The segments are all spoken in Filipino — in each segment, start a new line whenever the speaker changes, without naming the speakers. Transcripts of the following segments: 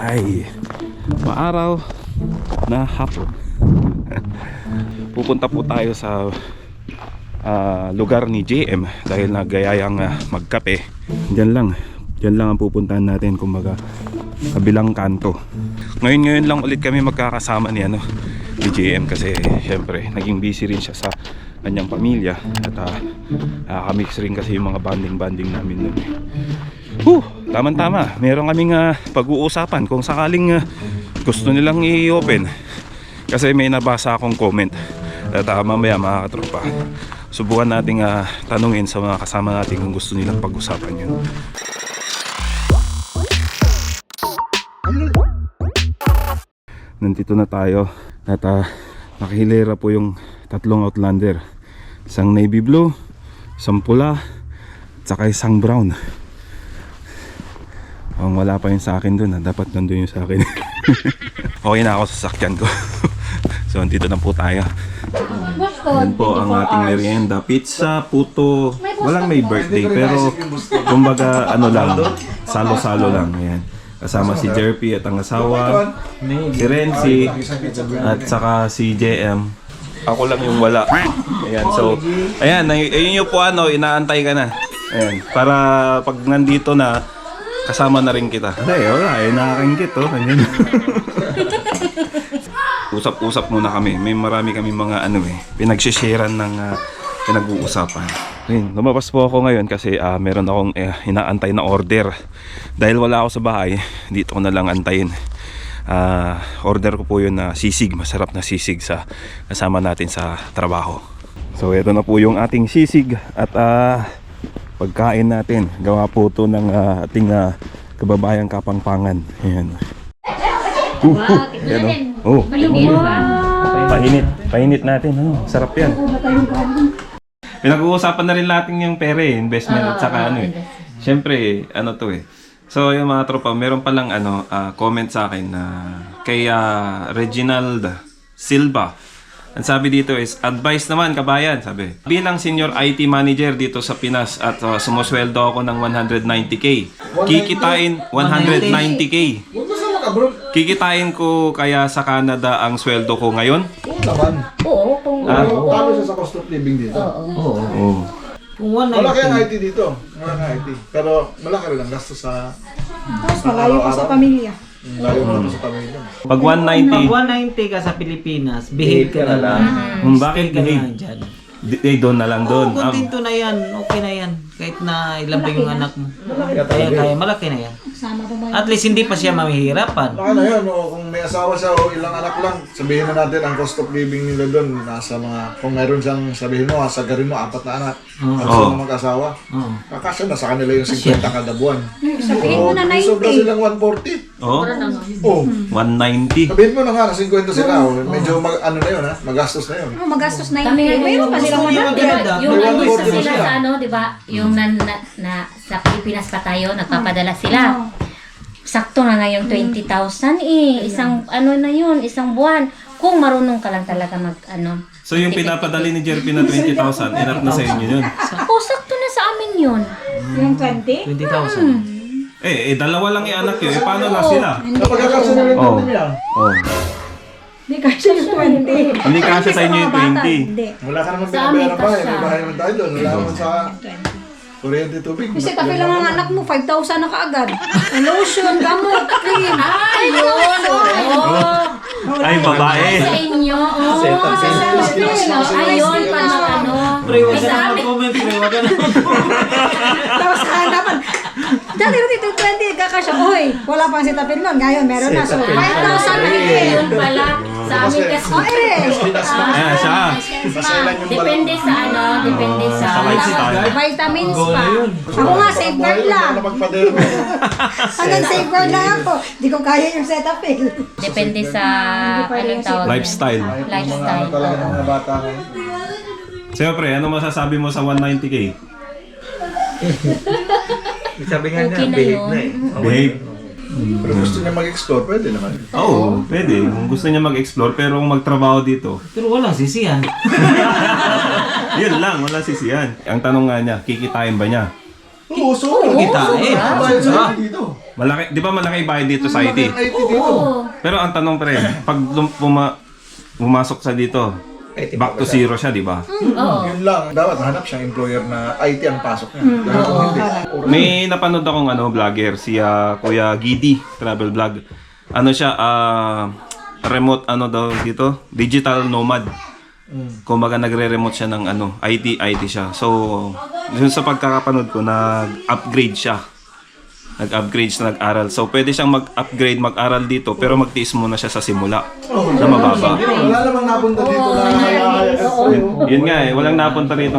Ay, maaraw na hapon. Pupunta po tayo sa lugar ni JM dahil nagayayang magkape. Diyan lang ang pupuntahan natin, kumbaga kabilang kanto. Ngayon lang ulit kami magkakasama ni JM kasi syempre naging busy rin siya sa kanyang pamilya at kamix rin kasi yung mga banding namin nun. Tama, meron kaming pag-uusapan kung sakaling gusto nilang i-open, kasi may nabasa akong comment at mamaya mga katropa subukan nating tanungin sa mga kasama natin kung gusto nilang pag-usapan yun. Nandito na tayo at nakahilera po yung tatlong Outlander, isang navy blue, isang pula at saka isang brown. Wala pa yun sa akin dun, dapat nandun yung sa akin. Okay na ako sa sakyan ko. So nandito na po tayo. Yan po ang ating merienda, pizza, puto. Walang may birthday pero kumbaga lang, salo-salo lang. Ayan. Kasama si Jerpy at ang asawa, si Renzi at saka si JM. Ako lang yung wala. Ayan, so ayan, ayun yung po inaantay ka na. Ayan, para pag nandito na kasama na rin kita. Ay, wala, nakakingkit ganyan. Usap-usap muna kami. May marami kami mga pinagsisharean ng pinag-uusapan. Ayun, lumabas po ako ngayon kasi meron akong inaantay na order. Dahil wala ako sa bahay, dito ko na lang antayin. Order ko po yun na sisig, masarap na sisig sa kasama natin sa trabaho. So ito na po yung ating sisig at pagkain natin. Gawa po ito ng ating kababayang Kapampangan. Ayan. Ayan, Painit natin. Sarap yan. Pinag-uusapan na rin natin yung pere, investment at saka Siyempre, So yung mga tropa, meron palang comment sa akin na kay Reginald Silva. Ang sabi dito is, advice naman kabayan, sabi. Bilang senior IT manager dito sa Pinas at sumusweldo ako ng 190k. Kikitain 190k. Kikitain ko kaya sa Canada ang sweldo ko ngayon?
Oo naman.
Oo, kung
talo siya sa cost of living dito.
Oo.
Kung 190.
Malaki ang IT dito. Malaki ang IT. Pero malaki rin ang gastos sa
malayo pa sa pamilya.
Layo mo sa pamilya.
Pag
Pag
190,
190 ka sa Pilipinas, behave ka na lang.
bakit
Behave ka na
behave?
lang dyan.
Doon na lang doon.
Kontento na yan, okay na yan. Kahit na ilan pa yung anak mo. Kaya malaki na yan.
Sama ko ba?
At least hindi pa siya mamihirapan.
Ano yan, kung may asawa siya o ilang anak lang, sabihin na natin ang cost of living nila doon, nasa mga, kung mayroon siyang sabihin mo, sagarin mo, 4 na anak, at sila mag-asawa, kakasya na sa kanila yung 50 kada buwan.
Sabihin mo na 90.
Sobra silang 140. Oh,
190.
sabihin mo na nga, na 50 sila, medyo na yun magastos na yun.
Magastos 90.
Kami nga
Mayroon pa silang
Gusto niya
100.
maganda.
yung
May
nandun
140
sila
siya.
sa di ba? Yung sa Pilipinas pa tayo, nagpapadala sila. Sakto na nga yung 20,000 isang na yun, isang buwan. Kung marunong ka lang talaga
So yung pinapadali ni Jerpy na 20,000, enough na sa inyo yun?
sakto na sa amin yun.
Yung 20?
20,000.
Dalawa lang yung anak yun. Paano na sila?
Kapag kakasya na rin natin yan,
Hindi kasi yung 20.
Hindi kasya sa inyo yung 20.
Hindi.
wala ka naman
Sa amin
pinabayaran bahay,
kasya.
may bahay naman tayo doon, wala naman sa kuryente, tubig.
Kasi tapi lang ang anak mo, 5,000 na kaagad. Lotion, gamot, cream.
Ayun!
Ay, babae.
Sa inyo. Ayun,
Pre, wag ka na mag-comment, pre. Wag ka na
Tapos hanapan. Dali rin ito 20, kakasya. Uy, wala pang si Tapin nun. Ngayon, meron na. So, 5,000 na rin.
Ayun pala. Sa amin kasi.
Ayan, siya.
Depende sa depende sa
Vitamins pa. Ako nga, safeguard lang.
Wala magpadero.
Hanggang safeguard lang ako. Di ko kaya yung Cetaphil.
Depende sa anong tawag.
Lifestyle.
Lifestyle.
Talaga ng mga bata ngayon.
Siyempre, ano masasabi mo sa 190k?
Sabi nga
Okay na yun.
Behave.
Pero gusto niya mag-explore, pwede naman.
Oo, pwede. Kung gusto niya mag-explore, pero kung magtrabaho dito,
Pero walang sisihan.
yun lang, wala sisiyan. Ang tanong nga niya, kikitain ba niya?
Oo, so.
Kita eh.
Bayad sa IT dito.
Malaki, di ba malaki bayad dito sa IT?
Ang IT dito.
Oo.
Pero ang tanong pre, pag pumasok sa dito, back to zero siya, di ba?
Oo.
Yun lang. Dapat hanap siyang employer na IT ang pasok niya. Pero kung hindi,
May napanood akong vlogger, si Kuya Gidi, travel vlog. Ano siya, remote daw dito, digital nomad. Kumbaga nagre-remote siya ng IT siya. So, dun sa pagkakapanood ko, nag-upgrade siya. Nag-upgrade siya, nag-aral. So, pwede siyang mag-upgrade, mag-aral dito, pero magtiis muna siya sa simula. Na mababa.
wala namang napunta dito na
Yun nga walang napunta rito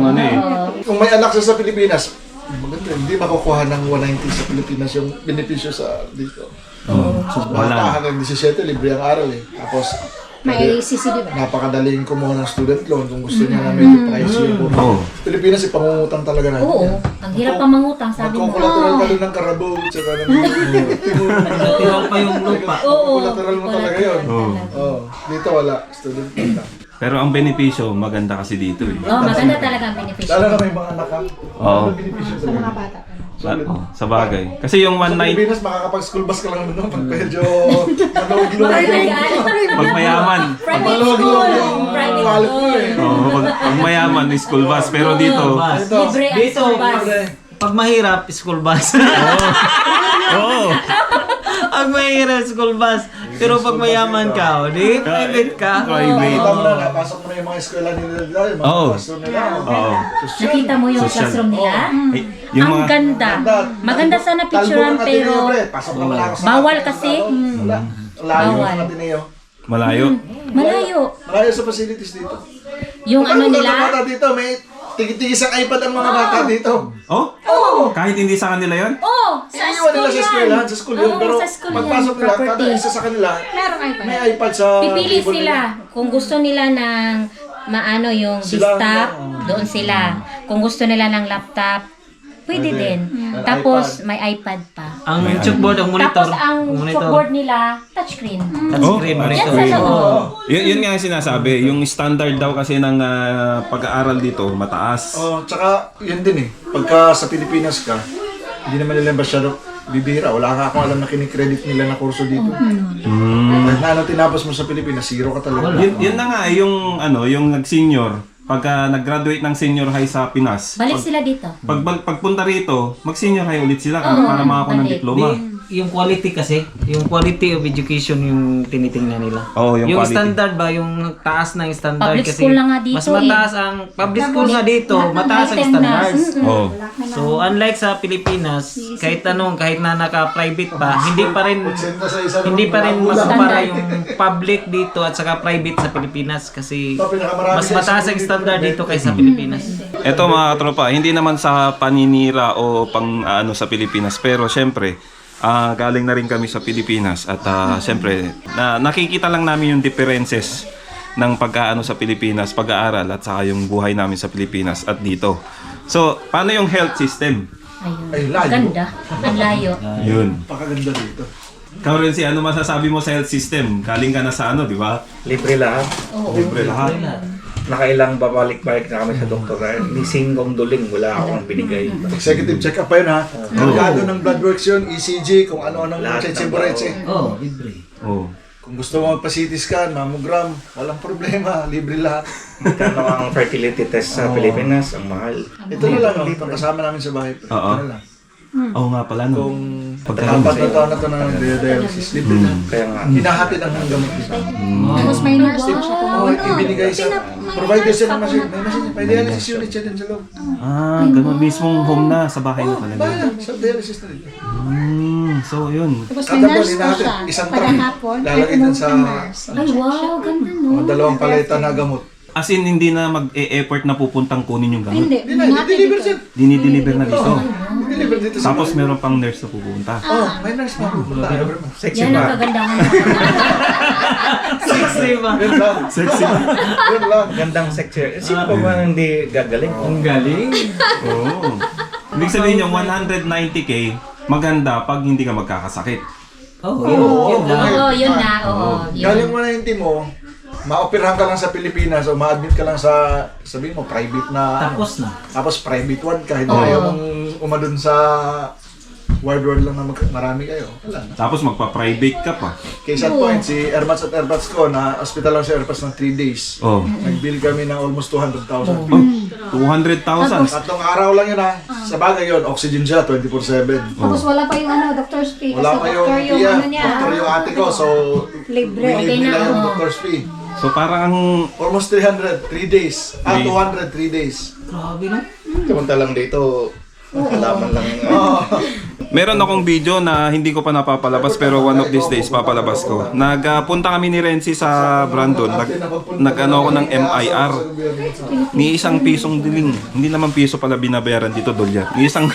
Kung may anak siya sa Pilipinas, maganda, hindi makukuha ng 190 sa Pilipinas yung benepisyo sa dito.
Wala.
Hanggang 17, libre ang aral eh. Tapos,
May CCD ba?
napakadaling kumuha ng student loan kung gusto niya na medyo price yung
Oo.
Pilipinas, ipangungutang talaga natin.
Oo. Ang hirap pa mangutang, sabi mo.
Magkukulateral ka doon ng Carabao, tsaka ng
Tiraw pa yung lupa.
Kukulateral mo talaga yun. Oo. Dito wala, student loan lang.
Pero ang benepisyo, maganda kasi dito eh.
Oo, maganda talaga ang benepisyo.
Lalo na may mga anak ka.
Oo.
Ano benepisyo sa mga
Bata pa.
Sa bagay. Kasi yung
Sa
1 night,
Pilipinas, makakapag-school bus ka lang naman pag medyo malawag-lawag
pag mayaman,
Private school. Private
wallet mo
school.
eh.
pag mayaman, may school bus. Pero dito,
Bus.
Libre ang
Dito,
school bus.
pag mahirap, school bus.
oo.
Pag mahirap, school bus. Pero pag mayaman ka, di private ka.
Nakita mo na, napasok mo na yung mga eskwela nila dito, yung mga
Oo.
classroom nila.
Oo.
Nakita mo yung
Social.
classroom nila?
Eh, yung
Ang
mga,
ganda. Maganda sana picturean pero
Pasok naman ako sa
bawal kasi.
Wala. Layo
Bawal.
ng Ateneo.
malayo.
Malayo.
Malayo sa facilities dito.
Yung ano
Mga
nila,
bata dito, may tigit-tigis ang iPad ang mga bata dito.
Oh? Kahit hindi sa kanila yon?
oh, sa
Iiwan
school
nila sa
yan.
eskwelahan, sa school yun.
Oo,
Pero
sa school yan,
pagpasok nila, kada
property.
isa sa kanila,
Merong iPad.
may iPad sa
Pipili
table
sila.
nila.
Kung gusto nila ng maano yung
Sila,
desktop,
oo.
doon sila. Kung gusto nila ng laptop, pwede
Pwede.
din.
May
Tapos may iPad pa.
Ang chalkboard, ang monitor.
Tapos ang chalkboard nila, touchscreen.
Touchscreen,
Oh,
monitor.
Yan sa loob.
Yun nga yung sinasabi. Yung standard daw kasi ng pag-aaral dito, mataas.
Oh, tsaka yun din eh. Pagka sa Pilipinas ka, hindi naman nila masyado bibira. Wala ka akong alam na kinikredit nila na kurso dito. Kahit na ano tinapos mo sa Pilipinas, zero ka talaga.
Yun na nga, yung yung nag-senior, pagka nag-graduate ng senior high sa Pinas,
Balik sila dito.
pagpunta rito, mag-senior high ulit sila para makakuha ng
balik.
diploma.
Yung quality kasi, yung quality of education yung tinitingnan nila.
Oo, yung quality.
standard ba, yung taas na yung standard
Public
kasi
school na nga dito
mas mataas ang public school nga dito, mataas ang standards.
Oh.
So unlike sa Pilipinas, kahit na naka-private pa, hindi pa rin
Senta sa isa
hindi pa rin
magulang.
makumpara yung public dito at saka private sa Pilipinas kasi
Ito, pinakamarami
mas
sa
mataas ang
isang
standard dito kaysa Pilipinas.
Eto mga katropa, hindi naman sa paninira o pang sa Pilipinas, pero syempre, galing na rin kami sa Pilipinas at syempre, nakikita lang namin yung differences ng pag-aano sa Pilipinas, pag-aaral at saka yung buhay namin sa Pilipinas at dito. So, paano yung health system?
Ayun.
Ay, layo.
Ganda. Ang layo.
Yun.
Napakaganda dito.
Currency, ano masasabi mo sa health system? Galing ka na sa di ba?
Libre lahat.
Libre lahat.
Nakailang babalik-balik na kami sa doktor. Ni singgong duling, wala akong binigay.
Executive check-up pa yun ha. Kargado ng blood works yun, ECG, kung ano-anong
Lahat ng
cheche-boreche.
Oh, libre.
Oh.
Kung gusto mo magpa-CT scan, mammogram, walang problema, libre lahat.
Kano ang fertility test sa Pilipinas, ang mahal.
Ito na lang, dito kasama namin sa bahay. Ito na lang.
Oo nga pala no.
Kung
Pagkakamot.
apat na taon na ito ng dialysis, libre na.
Kaya nga,
Hinahatid ang gamot dito.
Tapos may nurse pa siya.
Oo, ibinigay sa provider siya ng machine. May machine, may dialysis unit siya din sa loob.
Ganun mismong home na sa bahay na talaga.
Bayan, sa dialysis na dito.
So yun.
Tapos may
Kada
nurse
buwan,
pa
hinahatid.
siya.
Isang
Kada
truck.
hapon,
Lalagay dun sa
Ay, wow. Ganda, no?
dalawang paleta na gamot.
As in, hindi na mag-e-effort na pupuntang kunin yung gamot.
Hindi,
Hindi na, deliver siya.
Dinideliver na dito.
Deliver dito sa
Tapos meron pang nurse na pupunta.
Oh, may nurse pa pupunta. Every month.
sexy
Yan ang
pa.
kagandahan.
Sexy ba?
Yun lang.
Sexy.
Yun lang.
Gandang sexy. Sino pa ba hindi gagaling?
Ang galing.
Oo. Ibig sabihin yung 190k, maganda pag hindi ka magkakasakit.
Oh, yun lang.
Oo, yun na. Oo, yun.
Galing 190 mo, maoperahan ka lang sa Pilipinas o ma-admit ka lang sa, sabihin mo, private na,
Tapos na.
tapos private ward ka, hindi ayaw mong umadun sa ward lang na marami kayo. Wala na.
Tapos magpa-private ka pa.
Case at point, si Airmats at Airpats ko, na hospital lang si Airpats ng 3 days.
Oh.
Nag-bill kami ng almost 200,000.
200,000.
Tatlong araw lang yun ha. Sa bagay yun, oxygen siya 24/7.
Tapos wala pa yung doctor's fee.
Wala
Kasi
pa yung
doctor yung
tiya,
ano niya.
doctor yung ate ko, so
Libre.
binili nila yung doctor's fee.
So parang
Almost 300, 3 days. 200, 3 days.
Grabe no?
Samantalang dito, laman lang.
meron akong video na hindi ko pa napapalabas pero one of these days papalabas ko. Nagpunta kami ni Renzi sa Brandon. Nag-ano ako ng MIR. Ni isang pisong duling. Hindi naman piso pala binabayaran dito, dolyar. Ni isang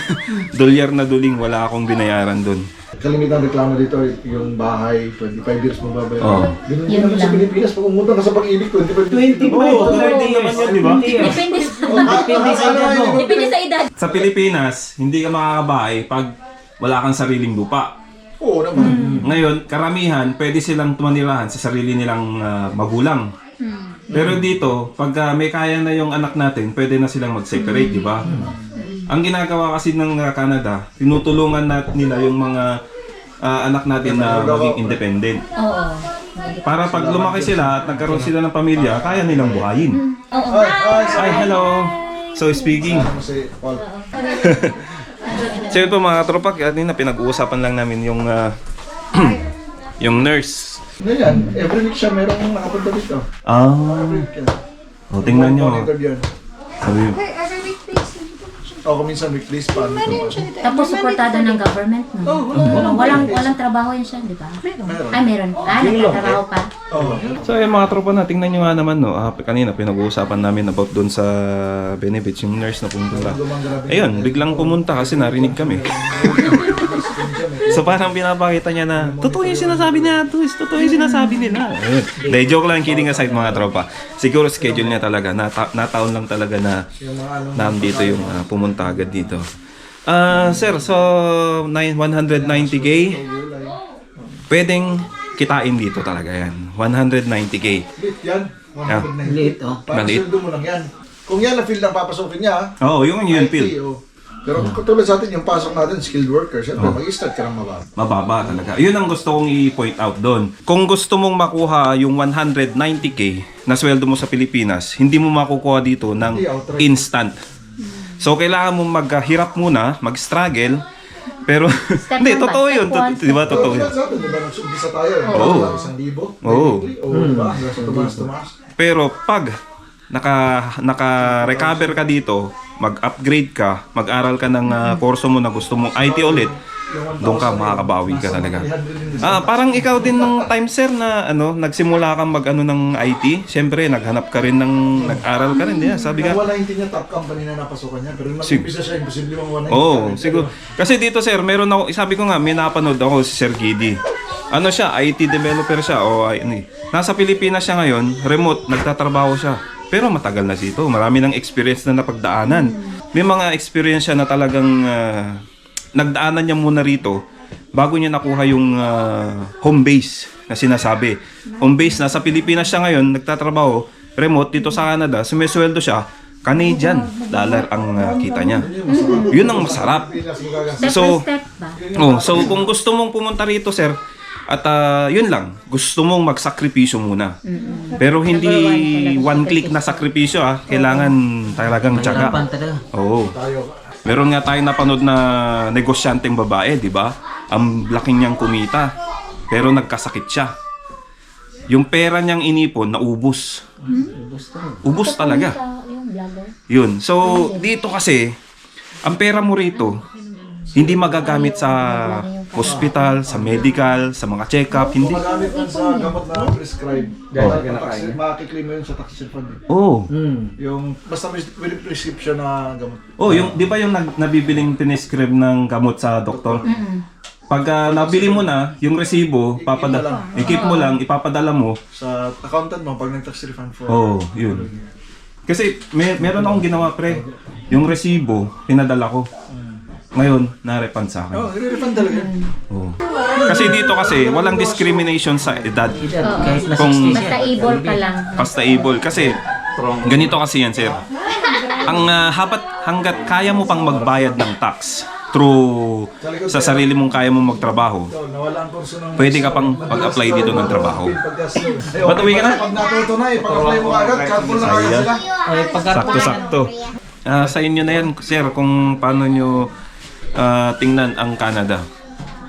dolyar na duling wala akong binayaran doon.
Kalimitan reklamo dito, yung bahay, 25 years mo babayaran.
Oo.
Ganun din naman sa Pilipinas, pag umutang ka sa pag-ibig, 25 years.
Oo, 30 naman yun, di ba?
Depende sa depende sa edad.
Sa Pilipinas, hindi ka makakabahay pag wala kang sariling lupa.
Oo naman.
Ngayon, karamihan, pwede silang tumanirahan sa sarili nilang magulang. Pero dito, pag may kaya na yung anak natin, pwede na silang mag-separate, di ba? Ang ginagawa kasi ng Canada, tinutulungan nila yung mga anak natin na maging independent.
Oo.
Para pag lumaki sila at nagkaroon sila ng pamilya, kaya nilang buhayin.
Oo.
Hi, hello! So speaking.
Kasi, Paul,
So yun po mga tropa, kanina pinag-uusapan lang namin yung yung nurse.
ganyan, every week siya merong nakapunta dito.
Ah,
Every week yan.
o tingnan nyo.
Monitor yan.
Sabi,
Every week, please.
O, kuminsan weekly pa.
Tapos suportado ng government, no? Walang trabaho yan siya, di ba? Ay, meron. Nagtatrabaho pa.
Oo.
so yun mga tropa na, tingnan nyo nga naman no. Kanina pinag-uusapan namin about doon sa benefits, yung nurse na pumunta. Ayun, biglang pumunta kasi narinig kami. So parang pinapakita niya na, totoo yung sinasabi niya, totoo yung sinasabi nila. Ayun. Dahil joke lang, kidding aside mga tropa. Siguro schedule niya talaga, nataon lang talaga na nandito yung pumunta agad dito. Sir, so 190k, pwedeng kitain dito talaga yan. 190k.
Lit yan. 190.
Liit, oh.
Parang
Maliit.
sweldo mo lang yan. Kung yan ang field na papasokin niya,
Oo, yung yun
IT,
field.
oh. Pero katulad sa atin, yung pasok natin, skilled worker, syempre mag-start ka ng mababa.
Mababa talaga. Yun ang gusto kong i-point out doon. Kung gusto mong makuha yung 190k na sweldo mo sa Pilipinas, hindi mo makukuha dito ng instant. So kailangan mo maghirap muna, mag-struggle, pero hindi,
one ba?
totoo yun.
Step one.
Di ba totoo yun?
Sa atin, di ba, nagsumbisa tayo,
Oo.
1,000.
Oo.
Oo, di ba? Tumas.
Pero pag naka-recover ka dito, mag-upgrade ka, mag-aral ka ng kurso mo na gusto mong IT ulit, doon ka makakabawi ka talaga. Parang ikaw din ng time sir na nagsimula kang mag-ano ng IT, syempre naghanap ka rin ng nag-aral ka rin, sabi ka.
Yung 190 niya, top company na napasukan niya. Pero nung nag-umpisa siya, imposible yung 190.
Oo, siguro. Kasi dito sir, meron ako, sabi ko nga, may napanood ako si Sir Gidi. Ano siya, IT developer siya o nasa Pilipinas siya ngayon, remote, nagtatrabaho siya. Pero matagal na dito, marami ng experience na napagdaanan. May mga experience siya na talagang nagdaanan niya muna rito bago niya nakuha yung home base na sinasabi. Home base, nasa Pilipinas siya ngayon, nagtatrabaho, remote dito sa Canada, sumisweldo siya, Canadian dollar ang kita niya. Yun ang masarap.
Step
So,
by step ba?
So kung gusto mong pumunta rito, sir, at yun lang, gusto mong magsakripisyo muna. Pero hindi one click na sakripisyo kailangan talagang tiyaga.
Hirapan talaga.
Oo. Meron nga tayo napanood na negosyanteng babae, di ba? Ang laki niyang kumita, pero nagkasakit siya. Yung pera niyang inipon, naubos. Ubos talaga.
Yung vlogger.
Yun. So, dito kasi, ang pera mo rito, hindi magagamit sa hospital, sa medical, sa mga check-up, hindi.
Magamit man sa gamot na prescribe. Makiklaim mo yun sa tax refund.
Oo.
Yung basta with prescription na gamot.
Oh, yung di ba yung nabibiling tinescribe ng gamot sa doktor? Pag nabili mo na, yung resibo, i-keep mo lang, ipapadala mo.
Sa accountant mo pag nag-tax refund for.
Oh, yun. Kasi meron akong ginawa pre, yung resibo, pinadala ko. Ngayon, na-refund sa akin.
Oh, i-refund talaga.
Oh. Kasi dito kasi, walang discrimination sa edad.
Kahit na
Kung
60 siya.
Basta able ka lang.
basta able. Kasi, ganito kasi yan, sir. Ang hanggat kaya mo pang magbayad ng tax through sa sarili mong kaya mong magtrabaho,
Nawala ang kurso ng...
pwede ka pang mag-apply dito ng trabaho. Ba't uwi ka na?
Pag natuto na, ipag-apply mo agad, carpool na agad sila.
Ay, pagkarpo
Sakto-sakto. Sa inyo na yan, sir, kung paano nyo tingnan ang Canada.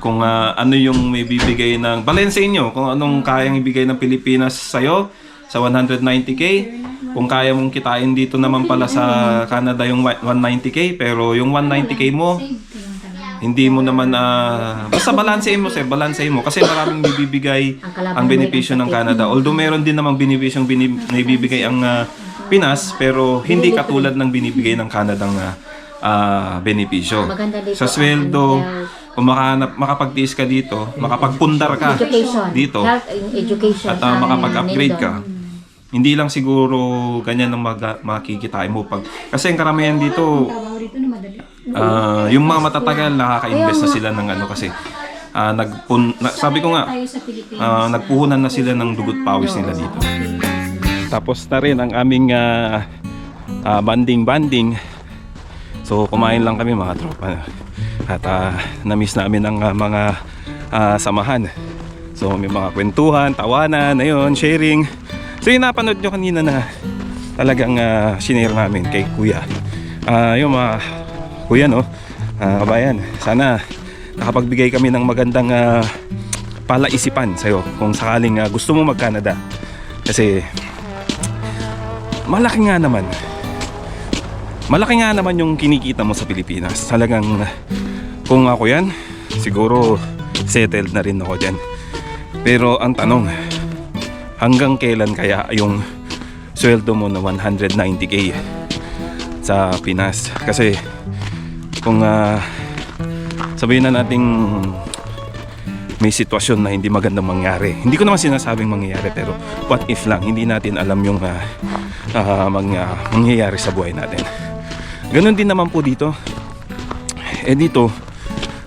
Kung ano yung may bibigay ng... Balen sa inyo, kung anong kayang ibigay ng Pilipinas sa'yo sa 190k. Kung kaya mong kitain dito naman pala sa Canada yung 190k, pero yung 190k mo, hindi mo naman... basta balansein mo, sir, balansein mo. Kasi maraming bibigay ang benepisyo ng Canada. Although meron din namang benepisyong binibigay ang Pinas, pero hindi katulad ng binibigay ng Canadang benepisyo. Sa sweldo, kung makapagtiis ka dito, makapagpundar ka dito,
Health and education.
at makapag-upgrade ka, hindi lang siguro ganyan ang makikitain mo pag... Kasi ang karamihan dito, yung mga matatagal, nakaka-invest na sila ng ano kasi, sabi ko nga, nagpuhunan na sila ng dugot pawis nila dito. Tapos na rin ang aming banding. So kumain lang kami mga tropa. At na-miss namin ang mga samahan. So may mga kwentuhan, tawanan, ayun, sharing. So yung napanood nyo kanina na talagang shinare namin kay Kuya. Yung mga Kuya, no, kabayan, sana nakapagbigay kami ng magandang palaisipan sa'yo kung sakaling gusto mo mag-Canada. Kasi malaki nga naman yung kinikita mo sa Pilipinas. Talagang kung ako yan, siguro settled na rin ako dyan. Pero ang tanong, hanggang kailan kaya yung sweldo mo na 190k sa Pinas? Kasi kung sabihin na nating may sitwasyon na hindi magandang mangyari, hindi ko naman sinasabing mangyayari, pero what if lang, hindi natin alam yung mangyayari sa buhay natin. Ganon din naman po dito. Dito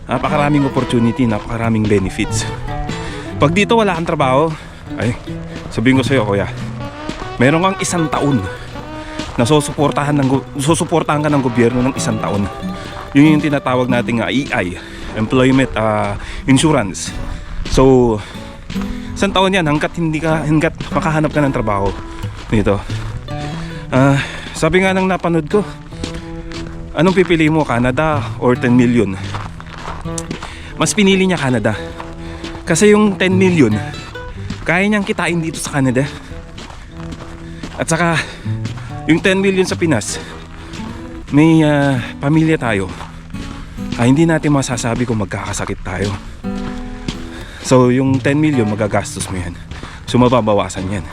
napakaraming opportunity, napakaraming benefits. Pag dito wala kang trabaho, ay sabihin ko sa'yo, kuya, meron kang 1 taon na susuportahan ka ng gobyerno ng 1 taon. Yun yung tinatawag nating EI, Employment Insurance. So 1 taon yan hanggat makahanap ka ng trabaho dito. Sabi nga nang napanood ko, anong pipili mo, Canada or 10 million? Mas pinili niya Canada. Kasi yung 10 million, kaya niyang kitain dito sa Canada. At saka, yung 10 million sa Pinas, may pamilya tayo. Hindi natin masasabi kung magkakasakit tayo. So, yung 10 million, magagastos mo yan. So, mababawasan yan.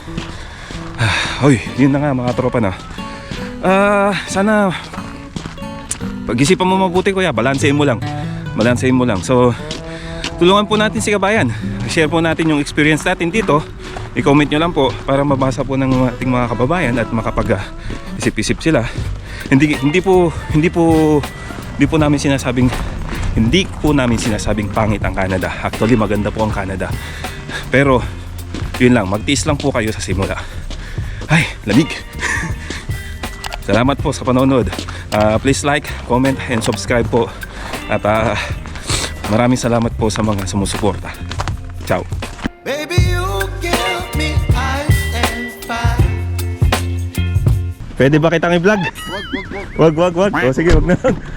Hoy, yun na nga mga tropa na. Sana pag-isipan mo mabuti, kuya, balansein mo lang. So tulungan po natin si kabayan. Share po natin yung experience natin dito. I-comment nyo lang po para mabasa po ng ating mga kababayan at makapag-isip-isip sila. Hindi po namin sinasabing pangit ang Canada. Actually maganda po ang Canada. Pero yun lang, magtiis lang po kayo sa simula. Ay, lamig. Salamat po sa panonood. Please like, comment, and subscribe po. At maraming salamat po sa mga sumusuporta. Ciao.
Baby, you give me ice and fire.
Pwede ba kitang i-vlog? Wag. O sige, wag na.